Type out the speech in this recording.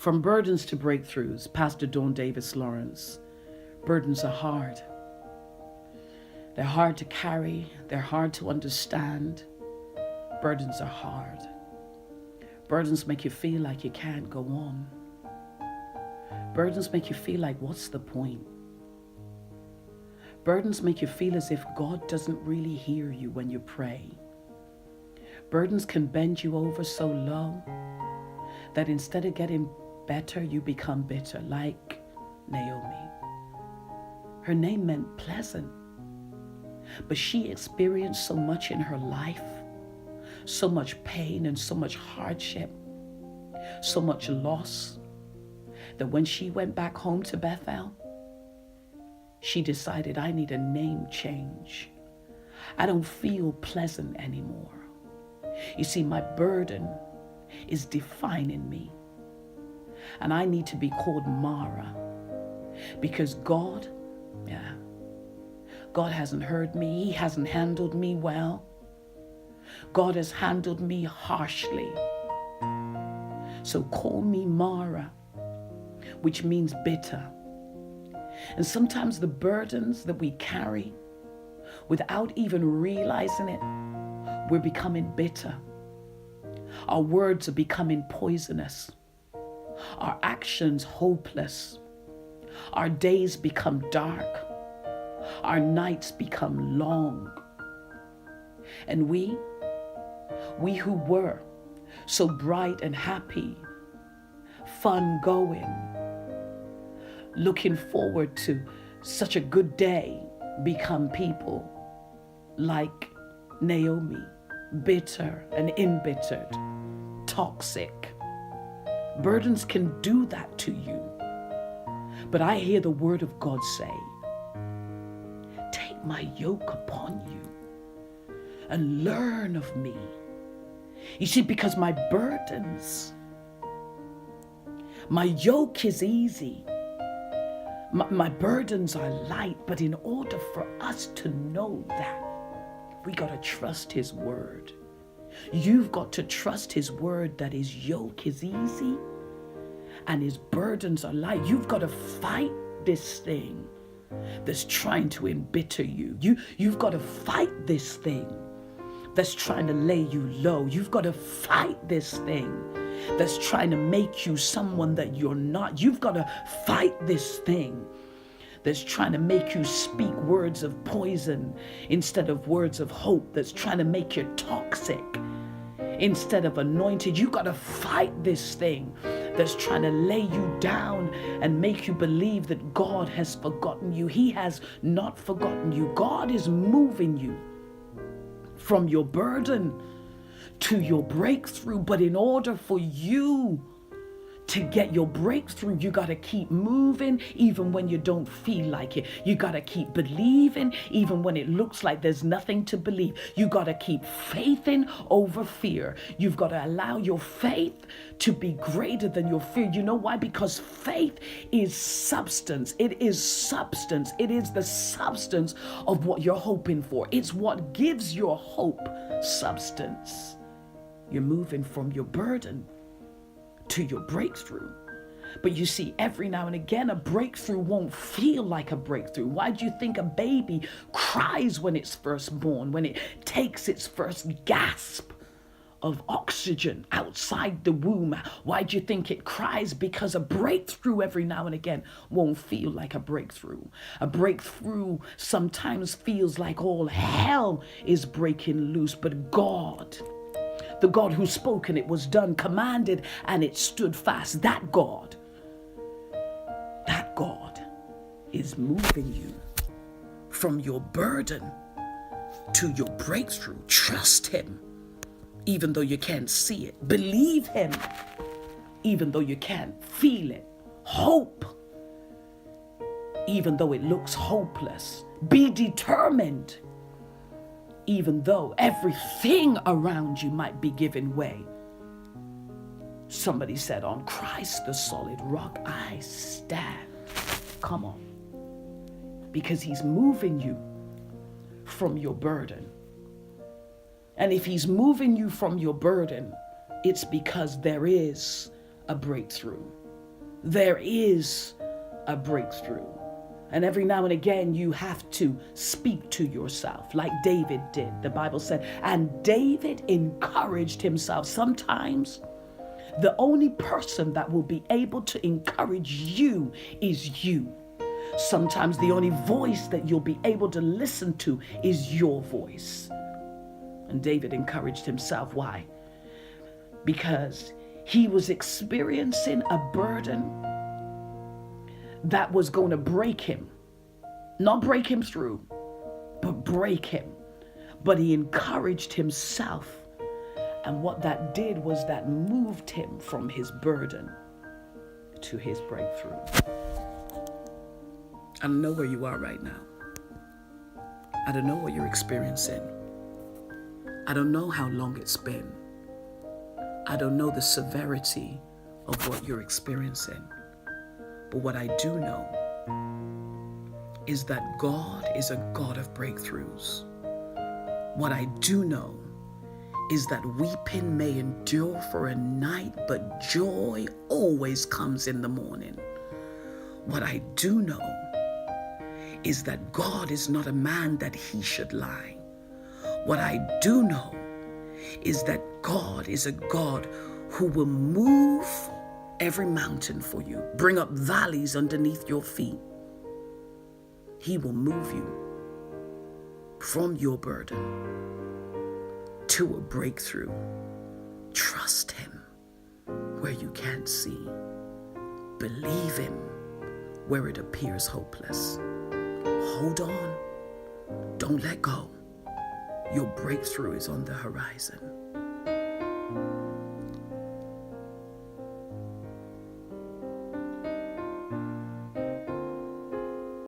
From burdens to breakthroughs, Pastor Dawn Davis Lawrence. Burdens are hard. They're hard to carry. They're hard to understand. Burdens are hard. Burdens make you feel like you can't go on. Burdens make you feel like, what's the point? Burdens make you feel as if God doesn't really hear you when you pray. Burdens can bend you over so low that instead of getting better, you become bitter, like NAOMI. Her name meant pleasant, but she experienced so much in her life, so much pain and so much hardship, so much loss, that when she went back home to Bethel, she decided, I need a name change. I don't feel pleasant anymore. You see, my burden is defining me. And I need to be called Mara. Because God hasn't heard me. He hasn't handled me well. God has handled me harshly. So call me Mara, which means bitter. And sometimes the burdens that we carry, without even realizing it, we're becoming bitter. Our words are becoming poisonous. Our actions hopeless. Our days become dark. Our nights become long. And we who were so bright and happy, fun going, looking forward to such a good day, become people like NAOMI, bitter and embittered, toxic. Burdens can do that to you. But I hear the word of God say, take my yoke upon you and learn of me. You see, because my burdens, my yoke is easy. My burdens are light, but in order for us to know that, we got to trust his word. You've got to trust his word that his yoke is easy and his burdens are light. You've got to fight this thing that's trying to embitter you. You've got to fight this thing that's trying to lay you low. You've got to fight this thing that's trying to make you someone that you're not. You've got to fight this thing that's trying to make you speak words of poison instead of words of hope, that's trying to make you toxic instead of anointed. You got to fight this thing that's trying to lay you down and make you believe that God has forgotten you. He has not forgotten you. God is moving you from your burden to your breakthrough. But in order for you to get your breakthrough, you got to keep moving even when you don't feel like it. You got to keep believing even when it looks like there's nothing to believe. You got to keep faithing over fear. You've got to allow your faith to be greater than your fear. You know why? Because faith is substance. It is substance. It is the substance of what you're hoping for. It's what gives your hope substance. You're moving from your burden to your breakthrough. But you see, every now and again, a breakthrough won't feel like a breakthrough. Why do you think a baby cries when it's first born, when it takes its first gasp of oxygen outside the womb? Why do you think it cries? Because a breakthrough every now and again won't feel like a breakthrough. A breakthrough sometimes feels like all hell is breaking loose, but God, the God who spoke and it was done, commanded and it stood fast, that God is moving you from your burden to your breakthrough. Trust him even though you can't see it. Believe him even though you can't feel it. Hope even though it looks hopeless. Be determined even though everything around you might be giving way. Somebody said, on Christ the solid rock I stand. Come on. Because he's moving you from your burden. And if he's moving you from your burden, it's because there is a breakthrough. there is a breakthrough. And every now and again, you have to speak to yourself like David did. The Bible said, and David encouraged himself. Sometimes the only person that will be able to encourage you is you. Sometimes the only voice that you'll be able to listen to is your voice. And David encouraged himself. Why? Because he was experiencing a burden that was going to break him. Not break him through, but break him. But he encouraged himself. And what that did was that moved him from his burden to his breakthrough. I don't know where you are right now. I don't know what you're experiencing. I don't know how long it's been. I don't know the severity of what you're experiencing. But what I do know is that God is a God of breakthroughs. What I do know is that weeping may endure for a night, but joy always comes in the morning. What I do know is that God is not a man that he should lie. What I do know is that God is a God who will move every mountain for you, bring up valleys underneath your feet. He will move you from your burden to a breakthrough. Trust him where you can't see. Believe him where it appears hopeless. Hold on. Don't let go. Your breakthrough is on the horizon.